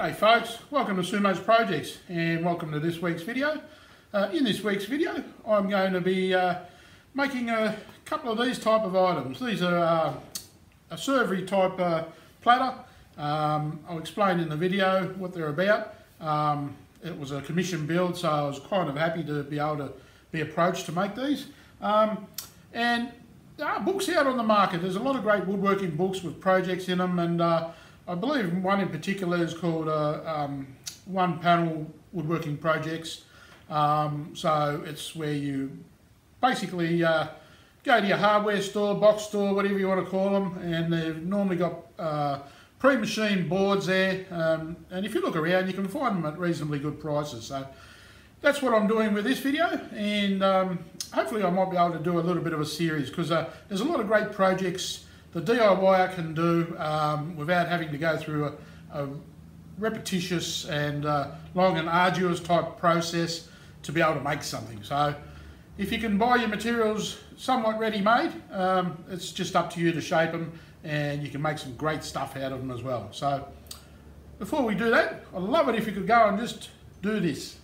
G'day folks, welcome to Sumo's Projects and welcome to this week's video. In this week's video I'm going to be making a couple of these type of items. These are a servery type platter. I'll explain in the video what they're about. It was a commission build, so I was kind of happy to be able to be approached to make these. And there are books out on the market. There's a lot of great woodworking books with projects in them, and I believe one in particular is called Panel Woodworking Projects. So it's where you basically go to your hardware store, box store, whatever you want to call them, and they've normally got pre-machined boards there. And if you look around, you can find them at reasonably good prices. So that's what I'm doing with this video, and hopefully I might be able to do a little bit of a series, because there's a lot of great projects the DIYer can do without having to go through a repetitious and long and arduous type process to be able to make something. So if you can buy your materials somewhat ready-made, it's just up to you to shape them, and you can make some great stuff out of them as well. So before we do that, I'd love it if you could go and just do this.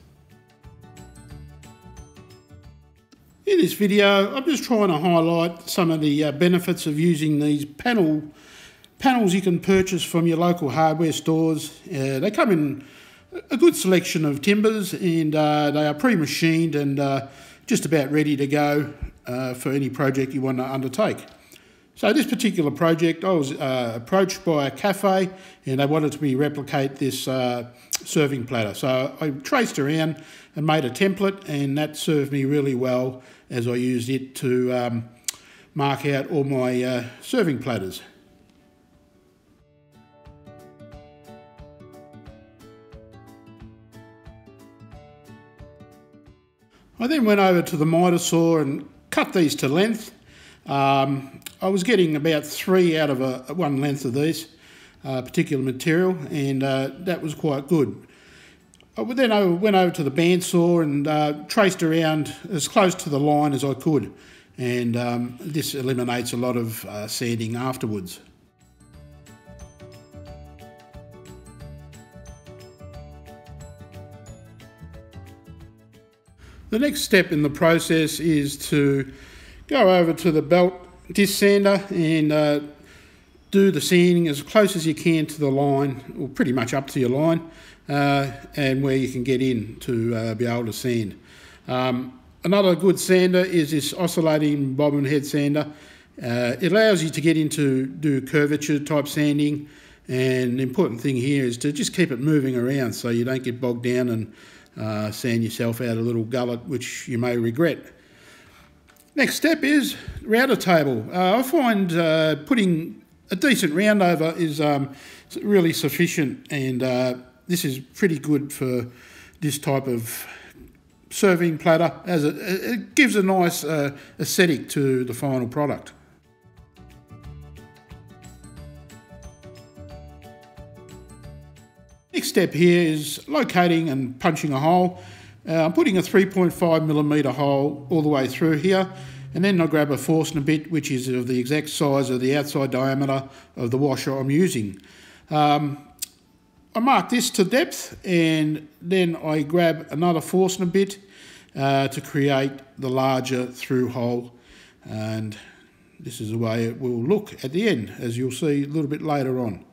In this video, I'm just trying to highlight some of the benefits of using these panels you can purchase from your local hardware stores. They come in a good selection of timbers, and they are pre-machined and just about ready to go for any project you want to undertake. So this particular project, I was approached by a cafe, and they wanted me to replicate this serving platter. So I traced around and made a template, and that served me really well as I used it to mark out all my serving platters. I then went over to the miter saw and cut these to length. I was getting about 3 out of one length of these particular material, and that was quite good. I then went over to the bandsaw and traced around as close to the line as I could, and this eliminates a lot of sanding afterwards. The next step in the process is to go over to the belt disc sander and do the sanding as close as you can to the line, or pretty much up to your line, and where you can get in to be able to sand. Another good sander is this oscillating bobbin head sander. It allows you to get into do curvature type sanding, and the important thing here is to just keep it moving around so you don't get bogged down and sand yourself out a little gullet, which you may regret. Next step is router table. I find putting a decent round over is really sufficient, and this is pretty good for this type of serving platter, as it gives a nice aesthetic to the final product. Next step here is locating and punching a hole. I'm putting a 3.5mm hole all the way through here, and then I grab a Forstner bit, which is of the exact size of the outside diameter of the washer I'm using. I mark this to depth, and then I grab another Forstner bit to create the larger through hole, and this is the way it will look at the end, as you'll see a little bit later on.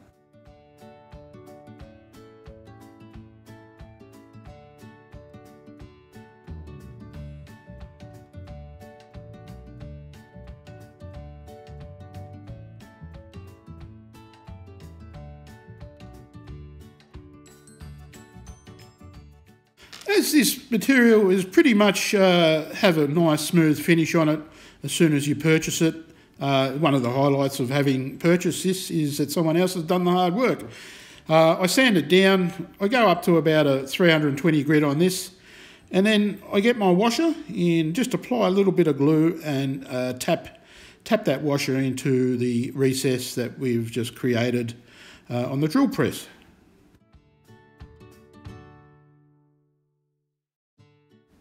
As this material is pretty much have a nice smooth finish on it as soon as you purchase it. One of the highlights of having purchased this is that someone else has done the hard work. I sand it down. I go up to about a 320 grit on this, and then I get my washer and just apply a little bit of glue and tap that washer into the recess that we've just created on the drill press.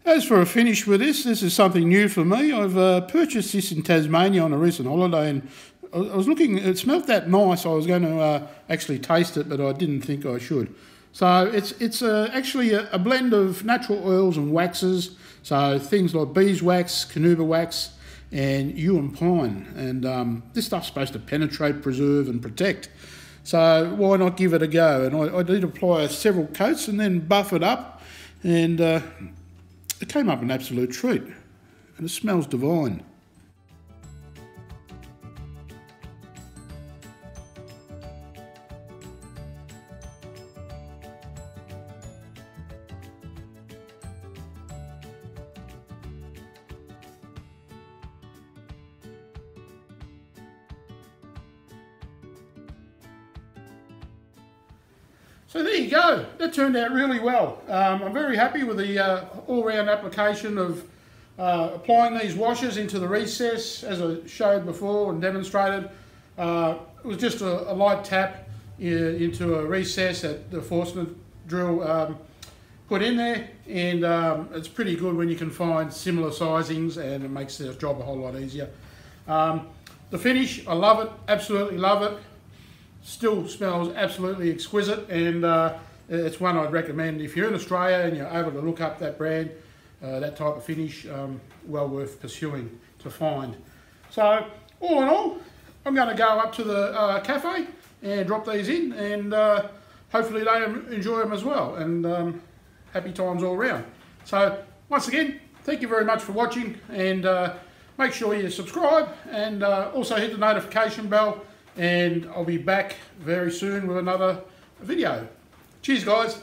As for a finish with this is something new for me. I've purchased this in Tasmania on a recent holiday, and I was looking, it smelled that nice. I was going to actually taste it, but I didn't think I should. So it's actually a blend of natural oils and waxes, so things like beeswax, carnauba wax and yew pine, and this stuff's supposed to penetrate, preserve and protect. So why not give it a go? And I did apply several coats and then buff it up, and it came up an absolute treat, and it smells divine. So there you go, that turned out really well. I'm very happy with the all-round application of applying these washers into the recess, as I showed before and demonstrated. It was just a light tap into a recess that the Forstner drill put in there, and it's pretty good when you can find similar sizings, and it makes the job a whole lot easier. The finish, I love it, absolutely love it. Still smells absolutely exquisite, and it's one I'd recommend if you're in Australia and you're able to look up that brand, that type of finish, well worth pursuing to find. So all in all, I'm going to go up to the cafe and drop these in, and hopefully they enjoy them as well, and happy times all round. So once again, thank you very much for watching, and make sure you subscribe and also hit the notification bell, and I'll be back very soon with another video. Cheers guys.